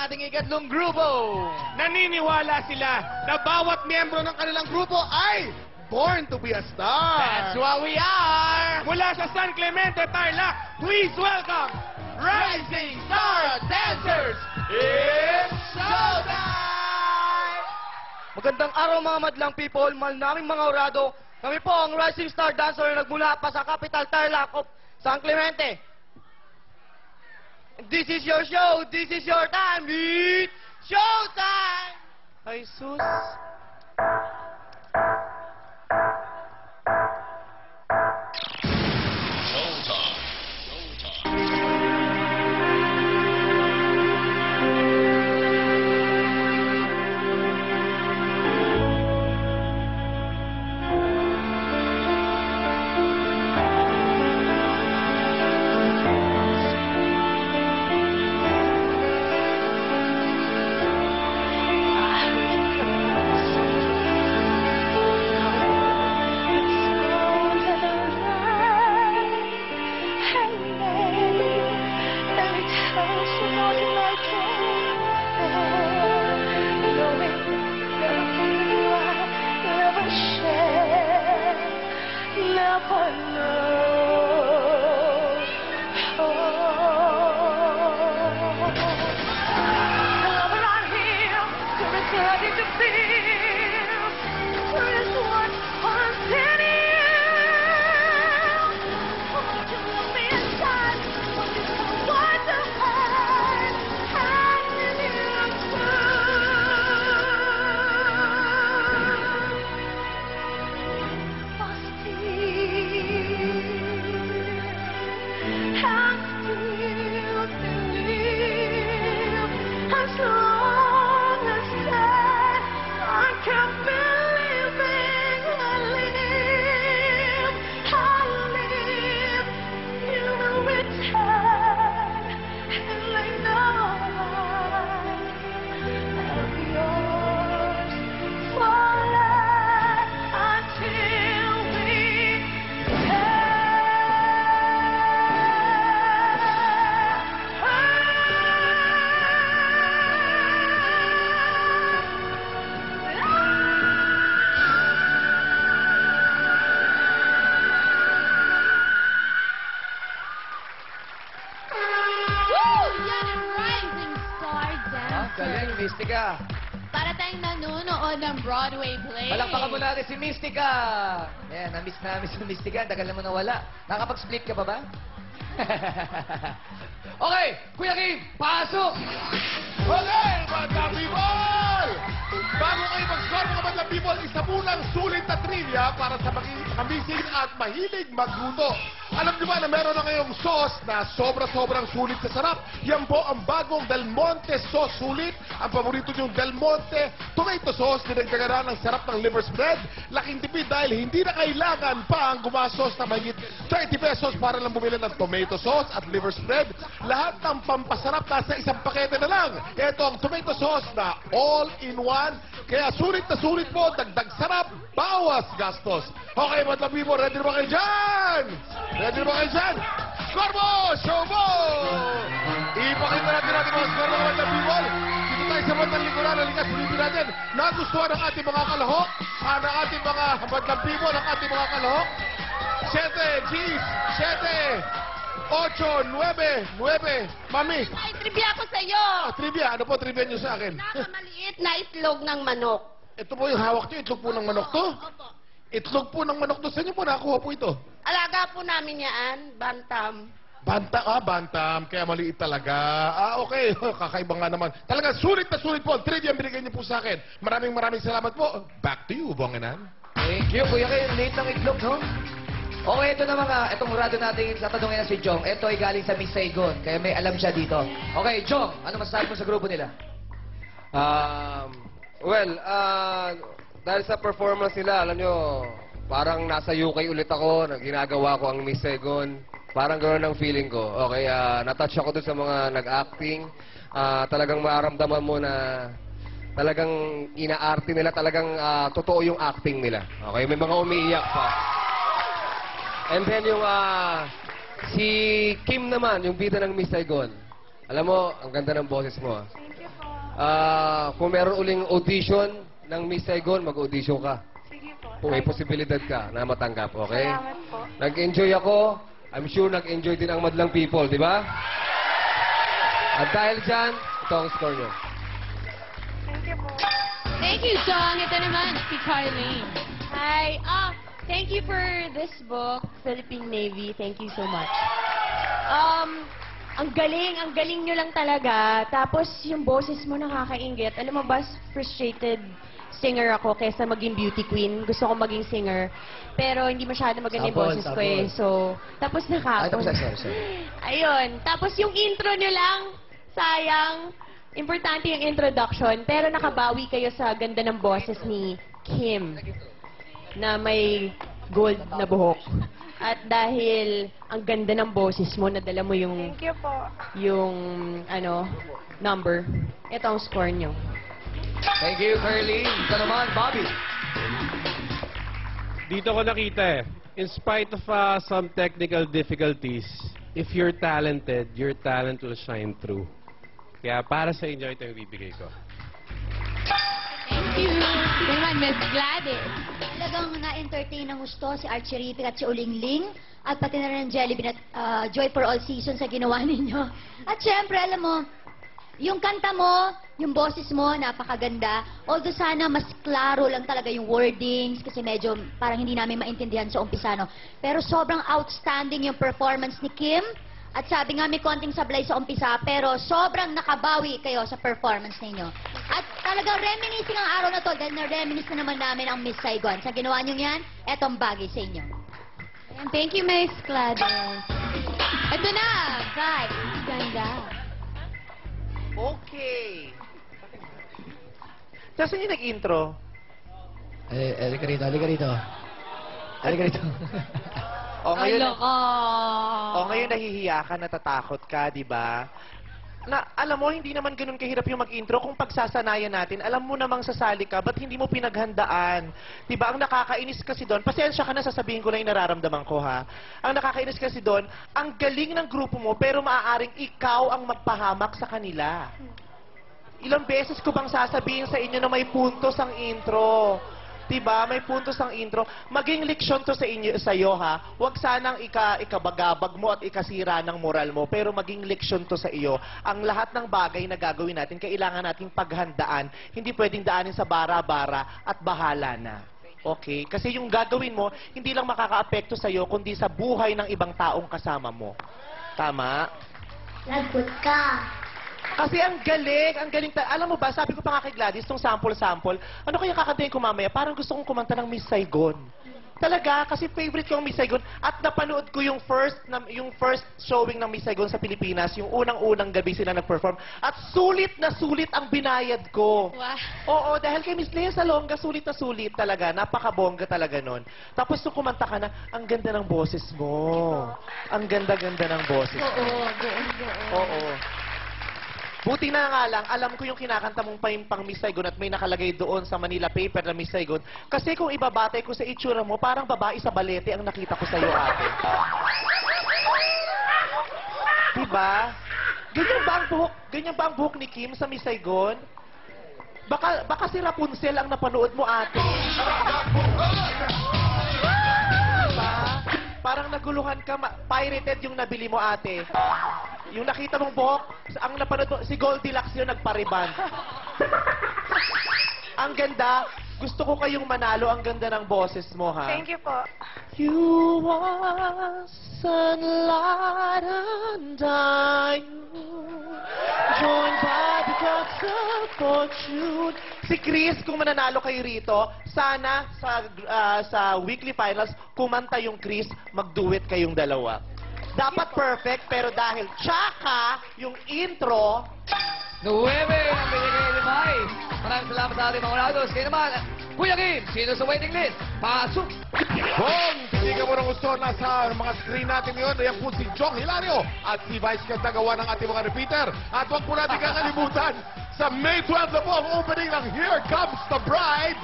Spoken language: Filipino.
ating ikatlong grupo. Naniniwala sila na bawat miyembro ng kanilang grupo ay born to be a star. That's what we are! Mula sa San Clemente, Tarlac, please welcome Rising Star Dancers! It's showtime! Magandang araw mga madlang people, mahal naming mga orado. Kami po ang Rising Star Dancer na nagmula pa sa Capital Tarlac of San Clemente. This is your show, this is your time, it's showtime! Ay sus! Galing, Mystica. Para tayong nanonood ng Broadway play. Palakpakan mo natin si Mystica. Ayan, na-miss namin si Mystica. Tagal naman nawala. Nakapag-split ka pa ba? Okay, Kuya Kim, pasok! Okay, Madlang People! Bago kayo mag-score mga Madlang People, isa munang sulit na trivia para sa makamising at mahilig magluto. Alam niyo ba na meron na ngayong sauce na sobra-sobrang sulit sa sarap? Yan po ang bagong Del Monte sauce sulit. Ang paborito niyong Del Monte tomato sauce, dinagdagan ng sarap ng liver spread. Laking tipid dahil hindi na kailangan pa ang gumasos na mahigit 30 pesos para lang bumili ng tomato sauce at liver spread. Lahat ng pampasarap nasa isang pakete na lang. Ito ang tomato sauce na all-in-one. Kaya sulit na sulit po, dagdag sarap, bawas gastos. Okay, Madlang People, ready na ba kayo dyan? Ready na ba kayo dyan? Score mo! Show mo! Ipakita natin mga score mga Madlang People. Dito tayo sa Madlang Likuran. Halika, sulitin natin. Nagustuhan ng ating mga kalahok, ng ating mga Madlang People, ng ating mga kalahok. 7, G's, 7, 8, 9, 9. Mami. Ay, trivia ko sa iyo. Trivia. Ano po trivia niyo sa akin? Nakamaliit na itlog ng manok. Ito po yung hawak niyo. Itlog po ng manok to? Opo. Itlog po ng manok to. Saan niyo po nakuha po ito? Alaga po namin yan, bantam. Bantam. Kaya maliit talaga. Okay. Kakaiba nga naman. Talaga, sulit na sulit po. Trivia ang binigay niyo po sa akin. Maraming salamat po. Back to you, Bongenan. Thank you, Kuya Kim. Late ng itlog, no? Okay, ito na itong murado natin sa tanongin na si Jong. Ito ay galing sa Miss Saigon, kaya may alam siya dito. Okay, Jong, ano masasabi mo sa grupo nila? Dahil sa performance nila, alam nyo, parang nasa UK ulit ako, ginagawa ko ang Miss Saigon. Parang gano'n ang feeling ko. Okay, natouch ako doon sa mga nag-acting. Talagang mararamdaman mo na talagang inaarte nila, talagang totoo yung acting nila. Okay, may mga umiiyak pa. And then yung si Kim naman, yung bida ng Miss Saigon. Alam mo, ang ganda ng boses mo. Kung meron uling audition ng Miss Saigon, mag-audition ka. Sige po. Kung may posibilidad ka na matanggap, okay? Salamat po. Nag-enjoy ako. I'm sure nag-enjoy din ang madlang people, di ba? At dahil dyan, ito ang score nyo. Thank you po. Thank you, Song. Ito naman, si Carlene. Hi. Thank you for this book, Philippine Navy. Thank you so much. Ang galing nyo lang talaga. Tapos yung boses mo nakakaingit. Alam mo ba, frustrated singer ako kaysa maging beauty queen. Gusto ko maging singer. Pero hindi masyado maganda yung boses ko eh. So, tapos nakapon. Ayun. Tapos yung intro nyo lang, sayang. Importante yung introduction. Pero nakabawi kayo sa ganda ng boses ni Kim na may gold na buhok. At dahil ang ganda ng boses mo, nadala mo Thank you po. yung number. Ito ang score nyo. Thank you, Curly. Ito naman, Bobby. Dito ko nakita in spite of some technical difficulties, if you're talented, your talent will shine through. Kaya para sa inyo, ito yung bibigay ko. Thank you. Ito naman, Miss Gladys. Talagang na-entertain ng gusto si Archie Ripic at si Ulingling at pati na rin ng Jellybean at Joy for All Seasons sa ginawa ninyo. At syempre, alam mo, yung kanta mo, yung boses mo, napakaganda. Although sana mas klaro lang talaga yung wordings kasi medyo parang hindi namin maintindihan sa umpisa, no? Pero sobrang outstanding yung performance ni Kim. At sabi nga may konting sablay sa umpisa, pero sobrang nakabawi kayo sa performance ninyo. At talagang reminiscing ang araw na to dahil na-reminisce na naman namin ang Miss Saigon. Sa ginawa nyo yan, etong bagay sa inyo. And thank you, Miss Gladys. Ito na, guys. Ganda. Okay. Saan yung nag-intro? Halika rito, halika rito. Halika rito. O ngayon, Loko. ngayon nahihiya ka, natatakot ka, di ba? Na, alam mo, hindi naman ganun kahirap yung mag-intro. Kung pagsasanayan natin, alam mo namang sasali ka, ba't hindi mo pinaghandaan? Di ba? Ang nakakainis kasi doon, pasensya ka na, sasabihin ko lang yung nararamdaman ko, ha? Ang nakakainis kasi doon, ang galing ng grupo mo, pero maaaring ikaw ang magpahamak sa kanila. Ilang beses ko bang sasabihin sa inyo na may puntos ang intro? Diba? May puntos ang intro. Maging leksyon to sa inyo, sa iyo, ha? Huwag sanang ikabagabag mo at ikasira ng moral mo, pero maging leksyon to sa iyo. Ang lahat ng bagay na gagawin natin, kailangan nating paghandaan. Hindi pwedeng daanin sa bara-bara at bahala na. Okay? Kasi yung gagawin mo, hindi lang makakaapekto sa iyo, kundi sa buhay ng ibang taong kasama mo. Tama? Lagot ka. Kasi ang galing. Alam mo ba, sabi ko pa nga kay Gladys, itong sample-sample, ano kaya kakantayin ko mamaya? Parang gusto kong kumanta ng Miss Saigon. Talaga, kasi favorite ko ang Miss Saigon. At napanood ko yung first showing ng Miss Saigon sa Pilipinas, yung unang-unang gabi sila nag-perform. At sulit na sulit ang binayad ko. Wow. Oo, dahil kay Miss Lea Salonga, sulit na sulit talaga. Napakabongga talaga nun. Tapos nung kumanta ka na, ang ganda ng boses mo. Ang ganda-ganda ng boses mo. Oo. Buti na nga lang, alam ko yung kinakanta mong pang Miss Saigon at may nakalagay doon sa Manila paper na Miss Saigon. Kasi kung ibabatay ko sa itsura mo, parang babae sa balete ang nakita ko sa'yo, ate. Diba? Ganyan ba ang buhok ni Kim sa Miss Saigon? Baka si Rapunzel ang napanood mo, ate. Diba? Parang naguluhan ka, pirated yung nabili mo, ate. Yung nakita mong buhok, ang napanood mo, si Goldilocks yun, nagpariban. Ang ganda. Gusto ko kayong manalo. Ang ganda ng boses mo, ha? Thank you po. You are sunlight and I joined by the gods of fortune. Si Chris, kung mananalo kayo rito, sana sa weekly finals, kumanta yung Chris, mag-duet kayong dalawa. Dapat perfect, pero dahil tsaka yung intro, 9 ang binigay ni Mai. Maraming salamat sa ating mga orados. Kaya naman, Kuya Kim, sino sa waiting list? Pasok! Kung tinigan mo ng gusto, nasa mga screen natin ngayon, yan po si Jong Hilario at si Vice Kantagawa ng ating mga repeater. At huwag po natin kakalimutan, sa May 12 na po ang opening ng Here Comes the Bride.